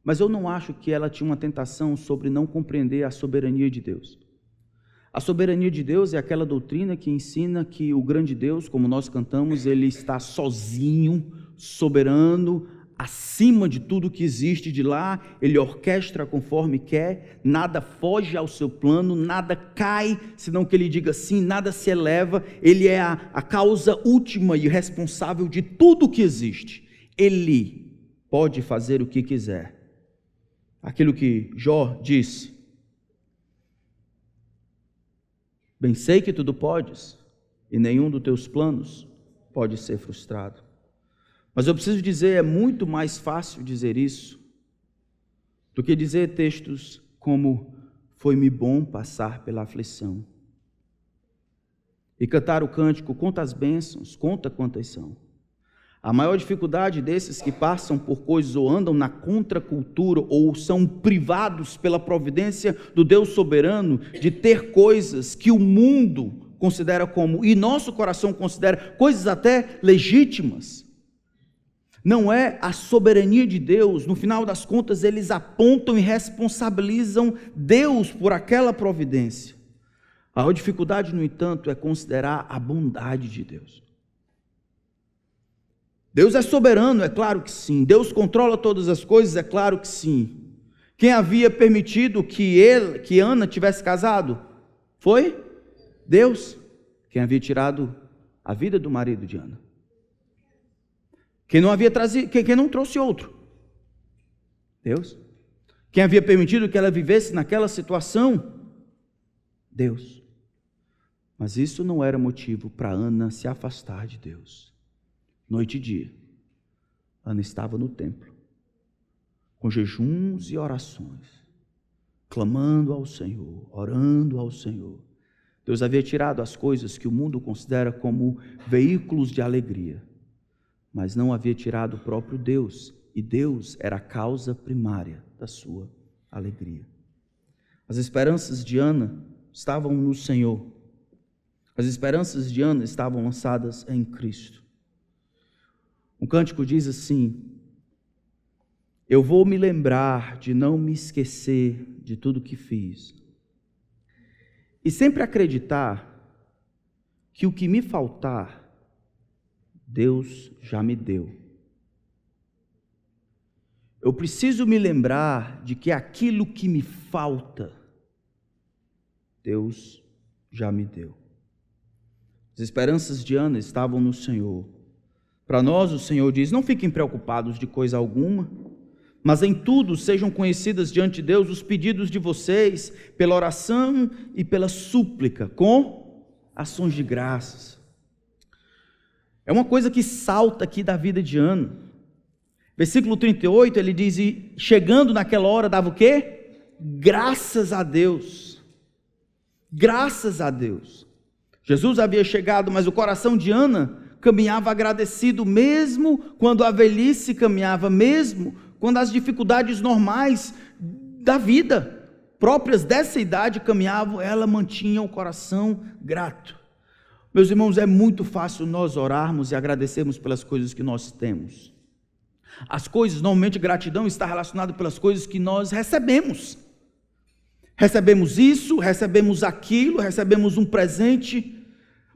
Mas eu não acho que ela tinha uma tentação sobre não compreender a soberania de Deus. A soberania de Deus é aquela doutrina que ensina que o grande Deus, como nós cantamos, ele está sozinho, soberano, acima de tudo que existe de lá, ele orquestra conforme quer, nada foge ao seu plano, nada cai, senão que ele diga sim, nada se eleva, ele é a causa última e responsável de tudo que existe. Ele pode fazer o que quiser. Aquilo que Jó disse: bem sei que tudo podes, e nenhum dos teus planos pode ser frustrado. Mas eu preciso dizer, é muito mais fácil dizer isso do que dizer textos como: foi-me bom passar pela aflição. E cantar o cântico: conta as bênçãos, conta quantas são. A maior dificuldade desses que passam por coisas ou andam na contracultura ou são privados pela providência do Deus soberano de ter coisas que o mundo considera como, e nosso coração considera, coisas até legítimas. Não é a soberania de Deus. No final das contas, eles apontam e responsabilizam Deus por aquela providência. A maior dificuldade, no entanto, é considerar a bondade de Deus. Deus é soberano, é claro que sim. Deus controla todas as coisas, é claro que sim. Quem havia permitido que Ana tivesse casado? Foi Deus. Quem havia tirado a vida do marido de Ana? Quem não trouxe outro? Deus. Quem havia permitido que ela vivesse naquela situação? Deus. Mas isso não era motivo para Ana se afastar de Deus. Noite e dia, Ana estava no templo, com jejuns e orações, clamando ao Senhor, orando ao Senhor. Deus havia tirado as coisas que o mundo considera como veículos de alegria, mas não havia tirado o próprio Deus, e Deus era a causa primária da sua alegria. As esperanças de Ana estavam no Senhor, as esperanças de Ana estavam lançadas em Cristo. Um cântico diz assim: eu vou me lembrar de não me esquecer de tudo que fiz, e sempre acreditar que o que me faltar, Deus já me deu. Eu preciso me lembrar de que aquilo que me falta, Deus já me deu. As esperanças de Ana estavam no Senhor. Para nós, o Senhor diz: não fiquem preocupados de coisa alguma, mas em tudo sejam conhecidas diante de Deus os pedidos de vocês, pela oração e pela súplica, com ações de graças. É uma coisa que salta aqui da vida de Ana. Versículo 38, ele diz: e chegando naquela hora, dava o quê? Graças a Deus. Graças a Deus. Jesus havia chegado, mas o coração de Ana caminhava agradecido, mesmo quando a velhice caminhava, mesmo quando as dificuldades normais da vida, próprias dessa idade, caminhavam, ela mantinha o coração grato. Meus irmãos, é muito fácil nós orarmos e agradecermos pelas coisas que nós temos. As coisas, normalmente gratidão está relacionada pelas coisas que nós recebemos. Recebemos isso, recebemos aquilo, recebemos um presente.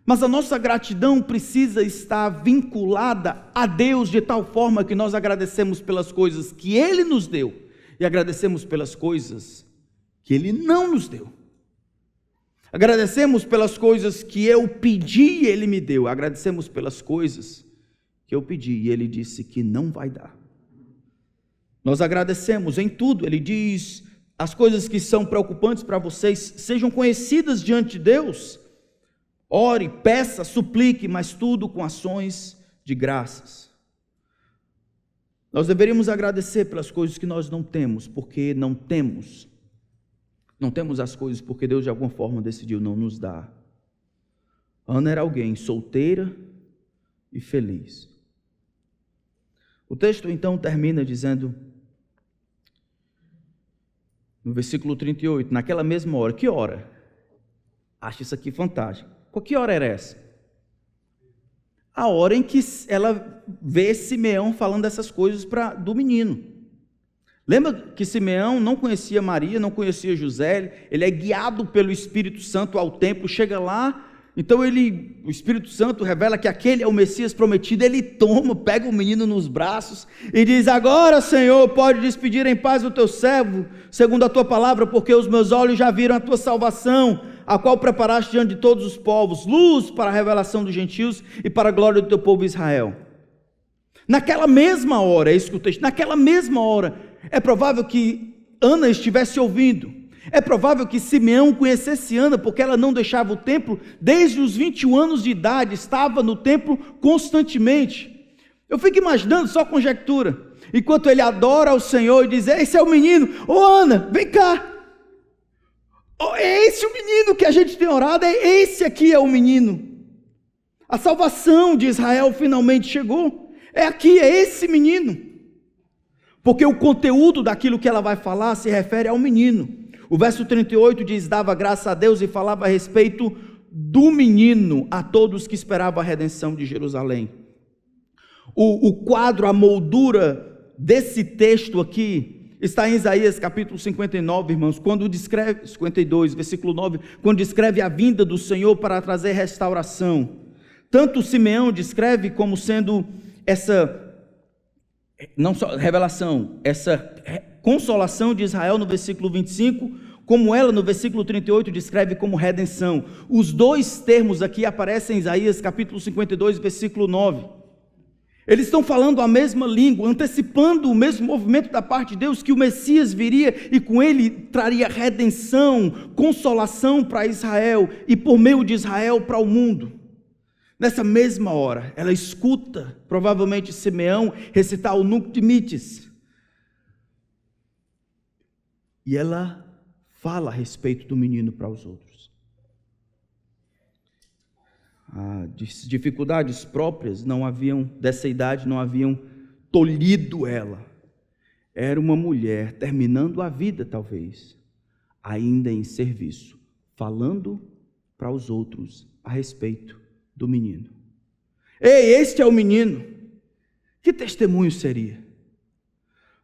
Mas a nossa gratidão precisa estar vinculada a Deus de tal forma que nós agradecemos pelas coisas que Ele nos deu e agradecemos pelas coisas que Ele não nos deu. Agradecemos pelas coisas que eu pedi e Ele me deu. Agradecemos pelas coisas que eu pedi e Ele disse que não vai dar. Nós agradecemos em tudo. Ele diz: as coisas que são preocupantes para vocês sejam conhecidas diante de Deus. Ore, peça, suplique, mas tudo com ações de graças. Nós deveríamos agradecer pelas coisas que nós não temos, porque não temos. Não temos as coisas porque Deus de alguma forma decidiu não nos dar. Ana era alguém solteira e feliz. O texto então termina dizendo, no versículo 38, naquela mesma hora. Que hora? Acho isso aqui fantástico. Que hora era essa? A hora em que ela vê Simeão falando essas coisas do menino. Lembra que Simeão não conhecia Maria, não conhecia José, ele é guiado pelo Espírito Santo ao templo, chega lá, então o Espírito Santo revela que aquele é o Messias prometido, ele pega o menino nos braços e diz: agora, Senhor, pode despedir em paz o teu servo, segundo a tua palavra, porque os meus olhos já viram a tua salvação, a qual preparaste diante de todos os povos, luz para a revelação dos gentios e para a glória do teu povo Israel. Naquela mesma hora, é isso que o texto, naquela mesma hora, é provável que Ana estivesse ouvindo, é provável que Simeão conhecesse Ana, porque ela não deixava o templo, desde os 21 anos de idade, estava no templo constantemente. Eu fico imaginando, só conjectura, enquanto ele adora ao Senhor e diz: esse é o menino, Ana, vem cá, é esse o menino que a gente tem orado, esse aqui é o menino, a salvação de Israel finalmente chegou, é aqui, é esse menino, porque o conteúdo daquilo que ela vai falar se refere ao menino. O verso 38 diz: dava graça a Deus e falava a respeito do menino a todos que esperavam a redenção de Jerusalém. O quadro, a moldura desse texto aqui está em Isaías capítulo 59, irmãos, quando descreve, 52, versículo 9, quando descreve a vinda do Senhor para trazer restauração. Tanto Simeão descreve como sendo essa, não só revelação, essa consolação de Israel no versículo 25, como ela no versículo 38 descreve como redenção. Os dois termos aqui aparecem em Isaías capítulo 52, versículo 9. Eles estão falando a mesma língua, antecipando o mesmo movimento da parte de Deus, que o Messias viria e com ele traria redenção, consolação para Israel e por meio de Israel para o mundo. Nessa mesma hora, ela escuta, provavelmente Simeão, recitar o Nunc Dimittis. E ela fala a respeito do menino para os outros. As dificuldades próprias dessa idade não haviam tolhido ela. Era uma mulher terminando a vida, talvez, ainda em serviço, falando para os outros a respeito do menino. Ei, este é o menino. Que testemunho seria?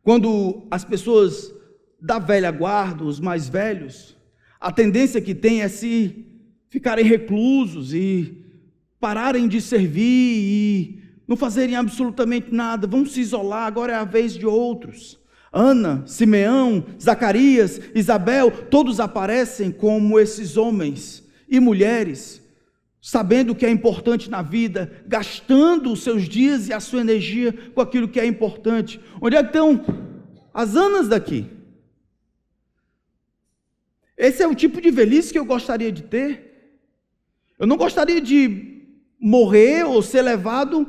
Quando as pessoas da velha guarda, os mais velhos, a tendência que tem é se ficarem reclusos e pararem de servir e não fazerem absolutamente nada, vão se isolar, agora é a vez de outros. Ana, Simeão, Zacarias, Isabel, todos aparecem como esses homens e mulheres, sabendo o que é importante na vida, gastando os seus dias e a sua energia com aquilo que é importante. Onde é que estão as Anas daqui? Esse é o tipo de velhice que eu gostaria de ter. Eu não gostaria de morrer ou ser levado,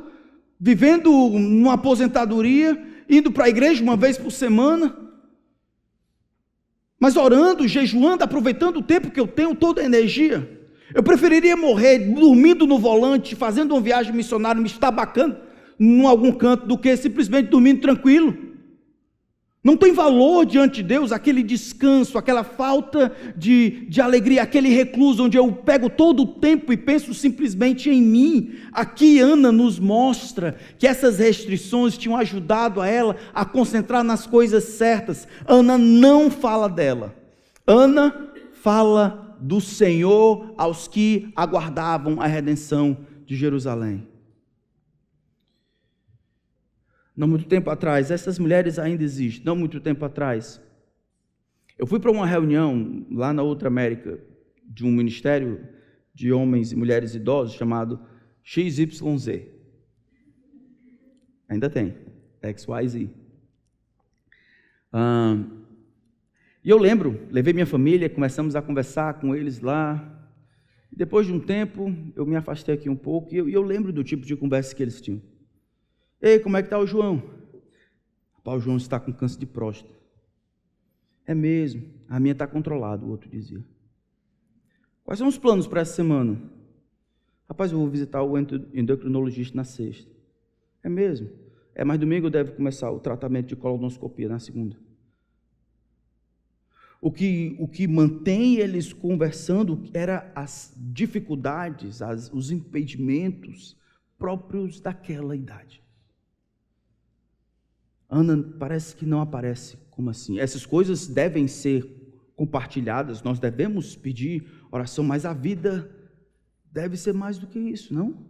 vivendo numa aposentadoria, indo para a igreja uma vez por semana, mas orando, jejuando, aproveitando o tempo que eu tenho, toda a energia. Eu preferiria morrer dormindo no volante, fazendo uma viagem missionária, me estabacando em algum canto, do que simplesmente dormindo tranquilo. Não tem valor diante de Deus aquele descanso, aquela falta de alegria, aquele recluso onde eu pego todo o tempo e penso simplesmente em mim. Aqui Ana nos mostra que essas restrições tinham ajudado a ela a concentrar nas coisas certas. Ana não fala dela. Ana fala do Senhor aos que aguardavam a redenção de Jerusalém. Não muito tempo atrás, essas mulheres ainda existem, não muito tempo atrás, eu fui para uma reunião lá na Outra América, de um ministério de homens e mulheres idosos, chamado XYZ, ainda tem, XYZ, e eu lembro, levei minha família, começamos a conversar com eles lá, depois de um tempo, eu me afastei aqui um pouco, e eu lembro do tipo de conversa que eles tinham. Ei, como é que está o João? Rapaz, o João está com câncer de próstata. É mesmo, a minha está controlada, o outro dizia. Quais são os planos para essa semana? Rapaz, eu vou visitar o endocrinologista na sexta. É mesmo? Mas domingo deve começar o tratamento de colonoscopia na segunda. O que mantém eles conversando era as dificuldades, os impedimentos próprios daquela idade. Ana, parece que não aparece. Como assim? Essas coisas devem ser compartilhadas, nós devemos pedir oração, mas a vida deve ser mais do que isso, não?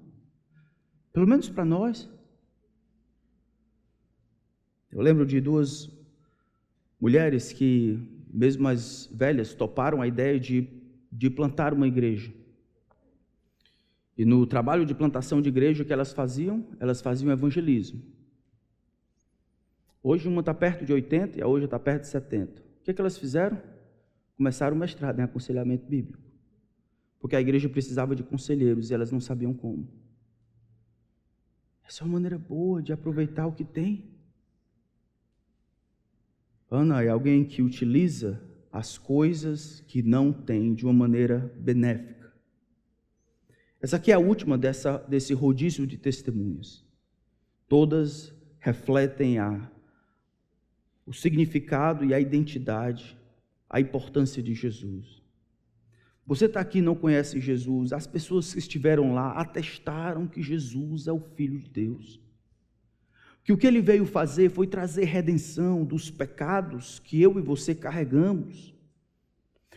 Pelo menos para nós. Eu lembro de duas mulheres que, mesmo mais velhas, toparam a ideia de plantar uma igreja. E no trabalho de plantação de igreja que elas faziam evangelismo. Hoje uma está perto de 80 e a outra está perto de 70. O que elas fizeram? Começaram o mestrado em aconselhamento bíblico. Porque a igreja precisava de conselheiros e elas não sabiam como. Essa é uma maneira boa de aproveitar o que tem. Ana é alguém que utiliza as coisas que não tem de uma maneira benéfica. Essa aqui é a última desse rodízio de testemunhas. Todas refletem o significado e a identidade, a importância de Jesus. Você está aqui e não conhece Jesus, as pessoas que estiveram lá atestaram que Jesus é o Filho de Deus. Que o que ele veio fazer foi trazer redenção dos pecados que eu e você carregamos.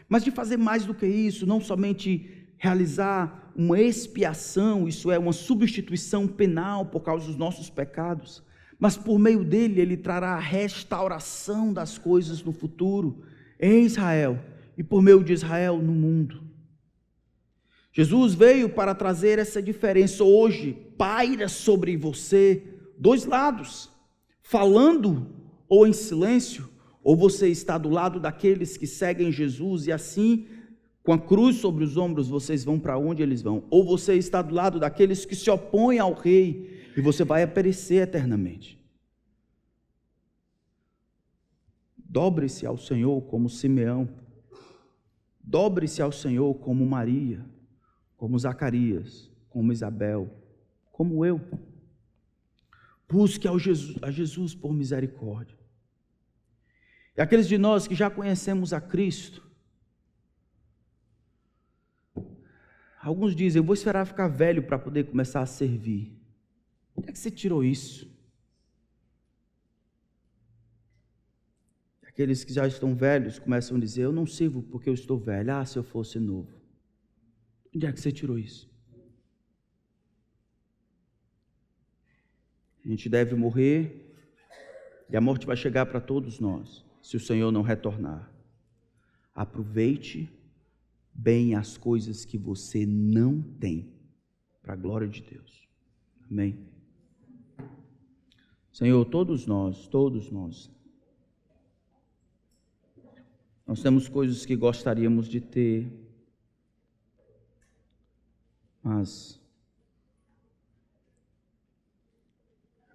Mas de fazer mais do que isso, não somente realizar uma expiação, isso é, uma substituição penal por causa dos nossos pecados, mas por meio dele ele trará a restauração das coisas no futuro, em Israel, e por meio de Israel no mundo. Jesus veio para trazer essa diferença. Hoje paira sobre você dois lados, falando ou em silêncio, ou você está do lado daqueles que seguem Jesus e assim, com a cruz sobre os ombros, vocês vão para onde eles vão, ou você está do lado daqueles que se opõem ao rei e você vai perecer eternamente. Dobre-se ao Senhor como Simeão, dobre-se ao Senhor como Maria, como Zacarias, como Isabel, como eu. Busque a Jesus por misericórdia. E aqueles de nós que já conhecemos a Cristo, alguns dizem, eu vou esperar ficar velho para poder começar a servir. Onde é que você tirou isso? Aqueles que já estão velhos começam a dizer, eu não sirvo porque eu estou velho. Ah, se eu fosse novo. Onde é que você tirou isso? A gente deve morrer e a morte vai chegar para todos nós, se o Senhor não retornar. Aproveite bem as coisas que você não tem, para a glória de Deus. Amém? Senhor, todos nós temos coisas que gostaríamos de ter, mas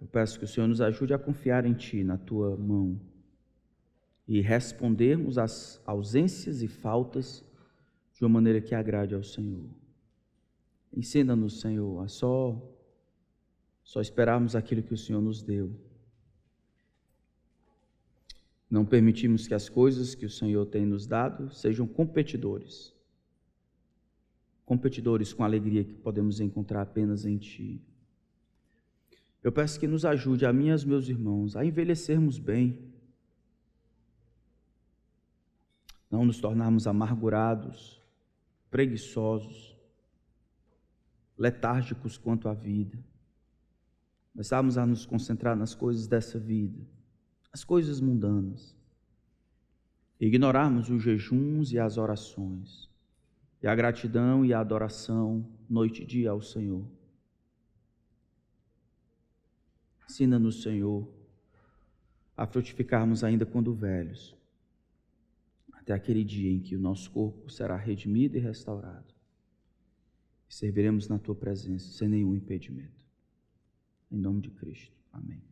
eu peço que o Senhor nos ajude a confiar em Ti, na Tua mão, e respondermos às ausências e faltas de uma maneira que agrade ao Senhor. Ensina-nos, Senhor, a só esperarmos aquilo que o Senhor nos deu. Não permitimos que as coisas que o Senhor tem nos dado sejam competidores com a alegria que podemos encontrar apenas em Ti. Eu peço que nos ajude, a mim e aos meus irmãos, a envelhecermos bem, não nos tornarmos amargurados, preguiçosos, letárgicos quanto à vida. Começarmos a nos concentrar nas coisas dessa vida, as coisas mundanas, ignorarmos os jejuns e as orações, e a gratidão e a adoração, noite e dia ao Senhor. Ensina-nos, Senhor, a frutificarmos ainda quando velhos, até aquele dia em que o nosso corpo será redimido e restaurado, e serviremos na Tua presença, sem nenhum impedimento. Em nome de Cristo. Amém.